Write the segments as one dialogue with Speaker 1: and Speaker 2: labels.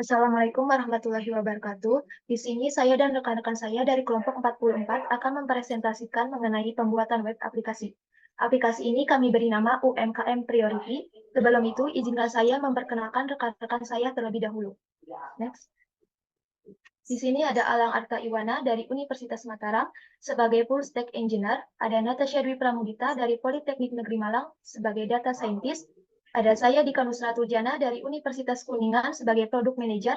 Speaker 1: Assalamualaikum warahmatullahi wabarakatuh. Di sini saya dan rekan-rekan saya dari kelompok 44 akan mempresentasikan mengenai pembuatan web aplikasi. Aplikasi ini kami beri nama UMKM Priority. Sebelum itu, izinkan saya memperkenalkan rekan-rekan saya terlebih dahulu. Next. Di sini ada Alang Arta Iwana dari Universitas Mataram sebagai Full Stack Engineer, ada Natasha Dwi Pramudita dari Politeknik Negeri Malang sebagai Data Scientist, ada saya Dika Nusratu Jana dari Universitas Kuningan sebagai Product Manager,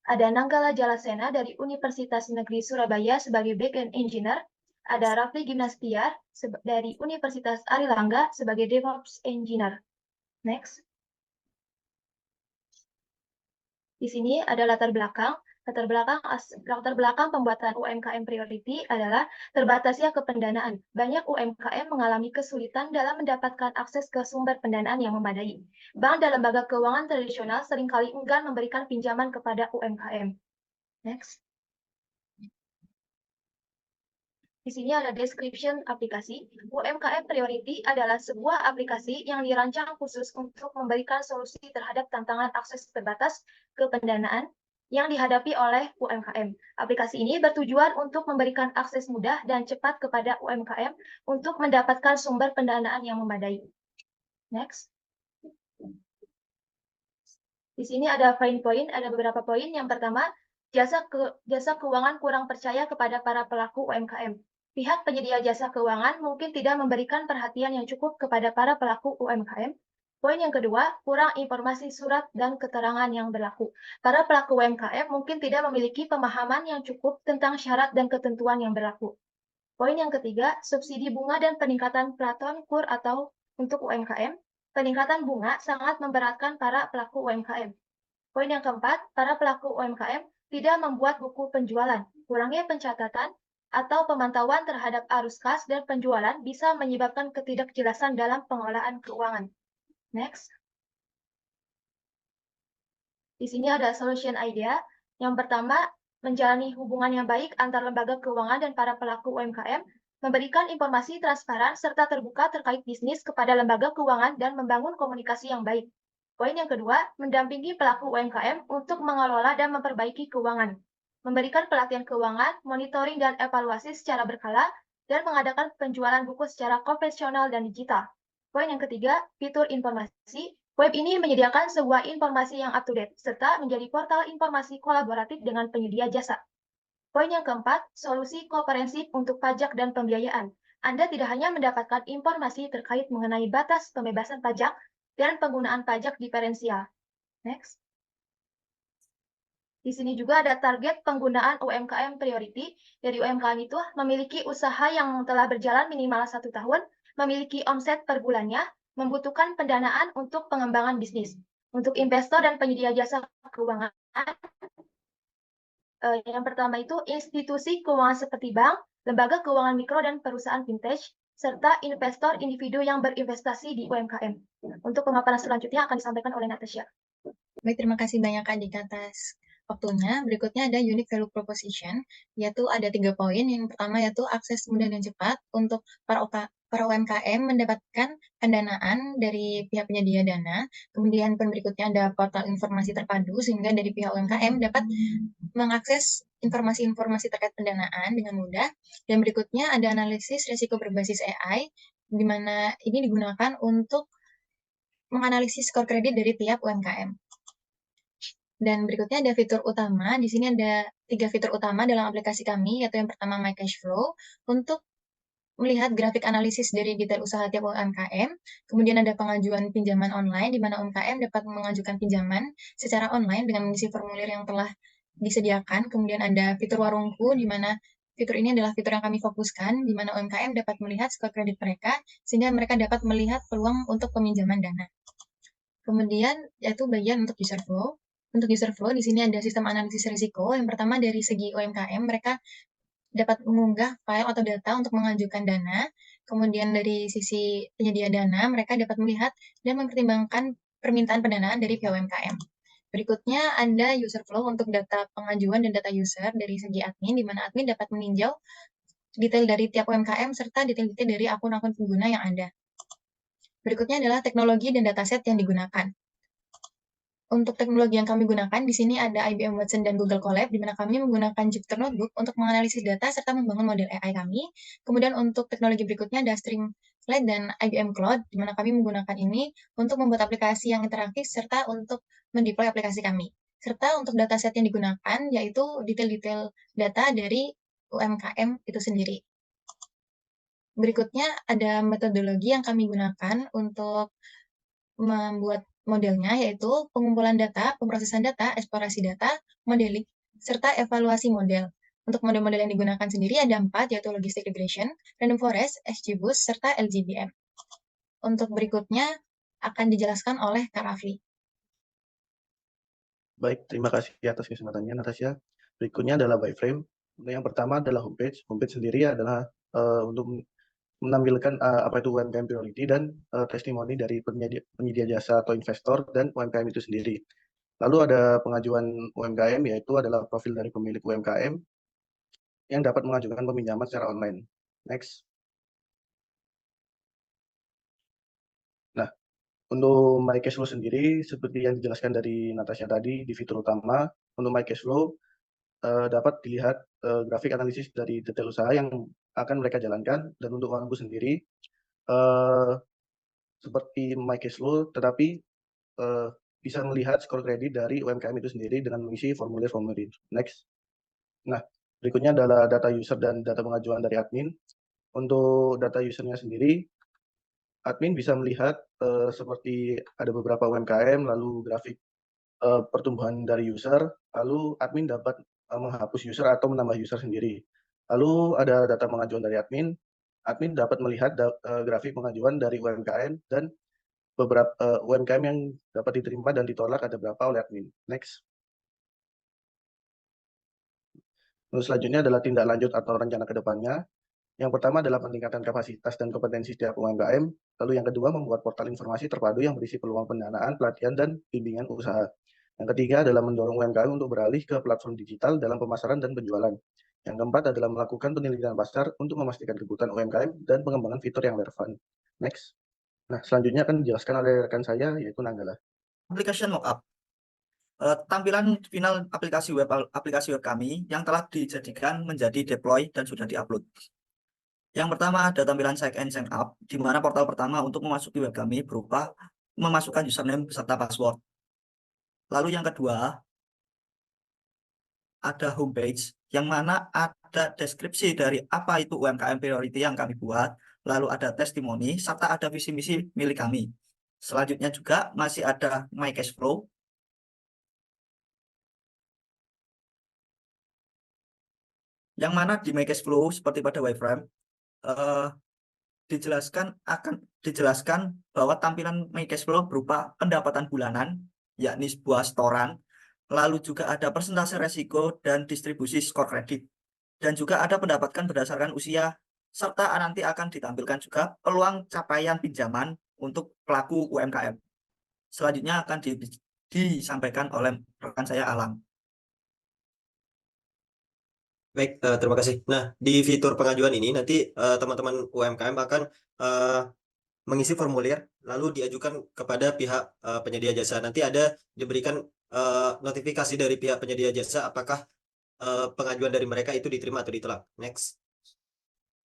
Speaker 1: ada Nanggala Jalasena dari Universitas Negeri Surabaya sebagai Backend Engineer, ada Rafli Gimnastiar dari Universitas Arilangga sebagai DevOps Engineer. Next. Di sini ada latar belakang. Latar belakang pembuatan UMKM Priority adalah terbatasnya kependanaan. Banyak UMKM mengalami kesulitan dalam mendapatkan akses ke sumber pendanaan yang memadai. Bank dan lembaga keuangan tradisional seringkali enggan memberikan pinjaman kepada UMKM. Next. Di sini ada description aplikasi. UMKM Priority adalah sebuah aplikasi yang dirancang khusus untuk memberikan solusi terhadap tantangan akses terbatas ke pendanaan yang dihadapi oleh UMKM. Aplikasi ini bertujuan untuk memberikan akses mudah dan cepat kepada UMKM untuk mendapatkan sumber pendanaan yang memadai. Next. Di sini ada fine point, ada beberapa poin. Yang pertama, jasa keuangan kurang percaya kepada para pelaku UMKM. Pihak penyedia jasa keuangan mungkin tidak memberikan perhatian yang cukup kepada para pelaku UMKM. Poin yang kedua, kurang informasi surat dan keterangan yang berlaku. Para pelaku UMKM mungkin tidak memiliki pemahaman yang cukup tentang syarat dan ketentuan yang berlaku. Poin yang ketiga, subsidi bunga dan peningkatan platon KUR atau untuk UMKM. Peningkatan bunga sangat memberatkan para pelaku UMKM. Poin yang keempat, para pelaku UMKM tidak membuat buku penjualan. Kurangnya pencatatan atau pemantauan terhadap arus kas dan penjualan bisa menyebabkan ketidakjelasan dalam pengelolaan keuangan. Next. Di sini ada solution idea. Yang pertama, menjalani hubungan yang baik antar lembaga keuangan dan para pelaku UMKM, memberikan informasi transparan serta terbuka terkait bisnis kepada lembaga keuangan dan membangun komunikasi yang baik. Poin yang kedua, mendampingi pelaku UMKM untuk mengelola dan memperbaiki keuangan. Memberikan pelatihan keuangan, monitoring dan evaluasi secara berkala, dan mengadakan penjualan buku secara konvensional dan digital. Poin yang ketiga, fitur informasi. Web ini menyediakan sebuah informasi yang up-to-date, serta menjadi portal informasi kolaboratif dengan penyedia jasa. Poin yang keempat, solusi komprehensif untuk pajak dan pembiayaan. Anda tidak hanya mendapatkan informasi terkait mengenai batas pembebasan pajak dan penggunaan pajak diferensial. Next. Di sini juga ada target penggunaan UMKM Priority. Jadi UMKM itu memiliki usaha yang telah berjalan minimal 1 tahun, memiliki omset per bulannya, membutuhkan pendanaan untuk pengembangan bisnis. Untuk investor dan penyedia jasa keuangan, yang pertama itu institusi keuangan seperti bank, lembaga keuangan mikro dan perusahaan vintage, serta investor individu yang berinvestasi di UMKM. Untuk pemaparan selanjutnya akan disampaikan oleh Natasha.
Speaker 2: Baik, terima kasih banyak Kak Dika atas waktunya. Berikutnya ada unique value proposition, yaitu ada 3 poin. Yang pertama yaitu akses mudah dan cepat untuk para UMKM mendapatkan pendanaan dari pihak penyedia dana. Kemudian poin berikutnya ada portal informasi terpadu, sehingga dari pihak UMKM dapat mengakses informasi-informasi terkait pendanaan dengan mudah. Dan berikutnya ada analisis risiko berbasis AI, di mana ini digunakan untuk menganalisis skor kredit dari tiap UMKM. Dan berikutnya ada fitur utama. Di sini ada 3 fitur utama dalam aplikasi kami, yaitu yang pertama My Cash Flow, untuk melihat grafik analisis dari detail usaha tiap UMKM. Kemudian ada pengajuan pinjaman online, di mana UMKM dapat mengajukan pinjaman secara online dengan mengisi formulir yang telah disediakan. Kemudian ada fitur warungku, di mana fitur ini adalah fitur yang kami fokuskan, di mana UMKM dapat melihat skor kredit mereka, sehingga mereka dapat melihat peluang untuk peminjaman dana. Kemudian yaitu bagian untuk user flow. Untuk user flow, di sini ada sistem analisis risiko. Yang pertama dari segi UMKM, mereka dapat mengunggah file atau data untuk mengajukan dana. Kemudian dari sisi penyedia dana, mereka dapat melihat dan mempertimbangkan permintaan pendanaan dari pihak UMKM. Berikutnya ada user flow untuk data pengajuan dan data user dari segi admin, di mana admin dapat meninjau detail dari tiap UMKM serta detail-detail dari akun-akun pengguna yang ada. Berikutnya adalah teknologi dan dataset yang digunakan. Untuk teknologi yang kami gunakan di sini ada IBM Watson dan Google Colab, di mana kami menggunakan Jupyter Notebook untuk menganalisis data serta membangun model AI kami. Kemudian untuk teknologi berikutnya ada Streamlit dan IBM Cloud, di mana kami menggunakan ini untuk membuat aplikasi yang interaktif serta untuk mendeploy aplikasi kami. Serta untuk dataset yang digunakan yaitu detail-detail data dari UMKM itu sendiri. Berikutnya ada metodologi yang kami gunakan untuk membuat modelnya, yaitu pengumpulan data, pemrosesan data, eksplorasi data, modeling, serta evaluasi model. Untuk model-model yang digunakan sendiri ada 4, yaitu Logistic Regression, Random Forest, XGBoost, serta LGBM. Untuk berikutnya akan dijelaskan oleh Kak Rafli.
Speaker 3: Baik, terima kasih atas kesempatannya, Natasha. Berikutnya adalah wireframe. Untuk yang pertama adalah homepage. Homepage sendiri adalah untuk menampilkan apa itu UMKM priority dan testimoni dari penyedia jasa atau investor dan UMKM itu sendiri. Lalu ada pengajuan UMKM, yaitu adalah profil dari pemilik UMKM yang dapat mengajukan peminjaman secara online. Next. Nah, untuk My Cashflow sendiri, seperti yang dijelaskan dari Natasha tadi, di fitur utama, untuk My Cashflow dapat dilihat grafik analisis dari detail usaha yang akan mereka jalankan, dan untuk Wangbu sendiri, seperti My Cashflow, tetapi bisa melihat skor kredit dari UMKM itu sendiri dengan mengisi formulir-formulir. Next. Nah, berikutnya adalah data user dan data pengajuan dari admin. Untuk data usernya sendiri, admin bisa melihat seperti ada beberapa UMKM, lalu grafik pertumbuhan dari user, lalu admin dapat menghapus user atau menambah user sendiri. Lalu ada data pengajuan dari admin dapat melihat grafik pengajuan dari UMKM dan beberapa UMKM yang dapat diterima dan ditolak ada berapa oleh admin. Next. Lalu selanjutnya adalah tindak lanjut atau rencana ke depannya. Yang pertama adalah peningkatan kapasitas dan kompetensi setiap UMKM. Lalu yang kedua, membuat portal informasi terpadu yang berisi peluang pendanaan, pelatihan, dan bimbingan usaha. Yang ketiga adalah mendorong UMKM untuk beralih ke platform digital dalam pemasaran dan penjualan. Yang keempat adalah melakukan penelitian pasar untuk memastikan kebutuhan UMKM dan pengembangan fitur yang relevan. Next. Nah, selanjutnya akan dijelaskan oleh rekan saya, yaitu Nanggala.
Speaker 4: Application mockup. Tampilan final aplikasi web kami yang telah dijadikan menjadi deploy dan sudah diupload. Yang pertama ada tampilan sign in sign up, di mana portal pertama untuk memasuki web kami berupa memasukkan username beserta password. Lalu yang kedua ada homepage, yang mana ada deskripsi dari apa itu UMKM priority yang kami buat, lalu ada testimoni, serta ada visi misi milik kami. Selanjutnya juga masih ada My Cashflow, yang mana di My Cashflow seperti pada wireframe akan dijelaskan bahwa tampilan My Cashflow berupa pendapatan bulanan, yakni sebuah setoran, lalu juga ada persentase resiko dan distribusi skor kredit, dan juga ada pendapatkan berdasarkan usia, serta nanti akan ditampilkan juga peluang capaian pinjaman untuk pelaku UMKM. Selanjutnya akan disampaikan oleh rekan saya Alam.
Speaker 5: Baik, terima kasih. Nah, di fitur pengajuan ini nanti teman-teman UMKM akan mengisi formulir, lalu diajukan kepada pihak penyedia jasa. Nanti ada diberikan notifikasi dari pihak penyedia jasa apakah pengajuan dari mereka itu diterima atau ditolak. Next.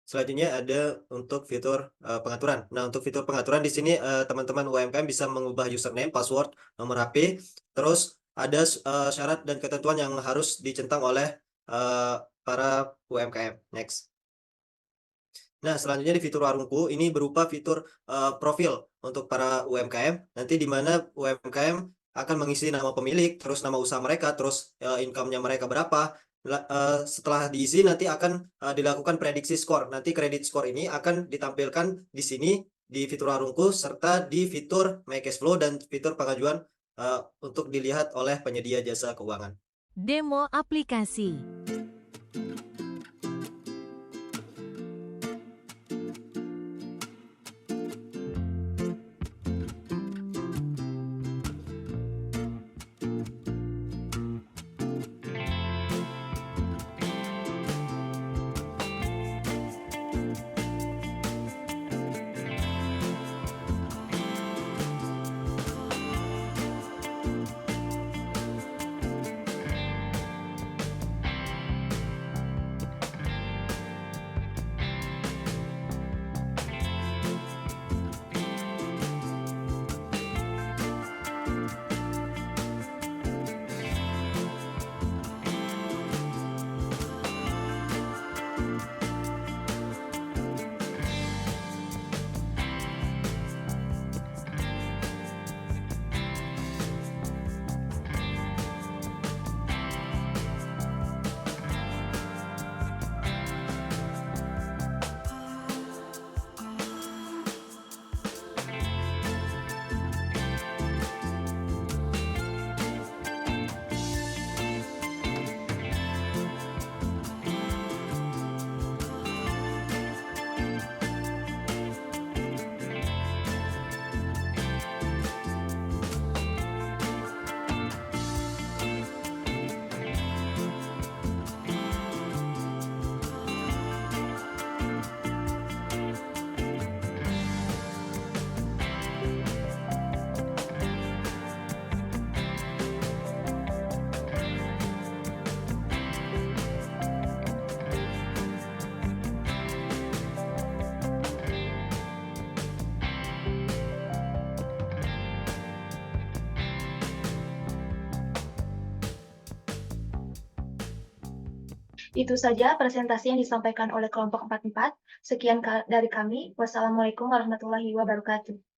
Speaker 5: Selanjutnya ada untuk fitur pengaturan. Nah, untuk fitur pengaturan di sini teman-teman UMKM bisa mengubah username, password, nomor HP. Terus ada syarat dan ketentuan yang harus dicentang oleh para UMKM. Next. Nah, selanjutnya di fitur warungku ini berupa fitur profil untuk para UMKM. Nanti di mana UMKM akan mengisi nama pemilik, terus nama usaha mereka, terus income-nya mereka berapa. Setelah diisi nanti akan dilakukan prediksi skor. Nanti kredit skor ini akan ditampilkan di sini di fitur warungku serta di fitur My Cashflow dan fitur pengajuan untuk dilihat oleh penyedia jasa keuangan.
Speaker 6: Demo aplikasi.
Speaker 1: Itu saja presentasi yang disampaikan oleh kelompok 44. Sekian dari kami. Wassalamualaikum warahmatullahi wabarakatuh.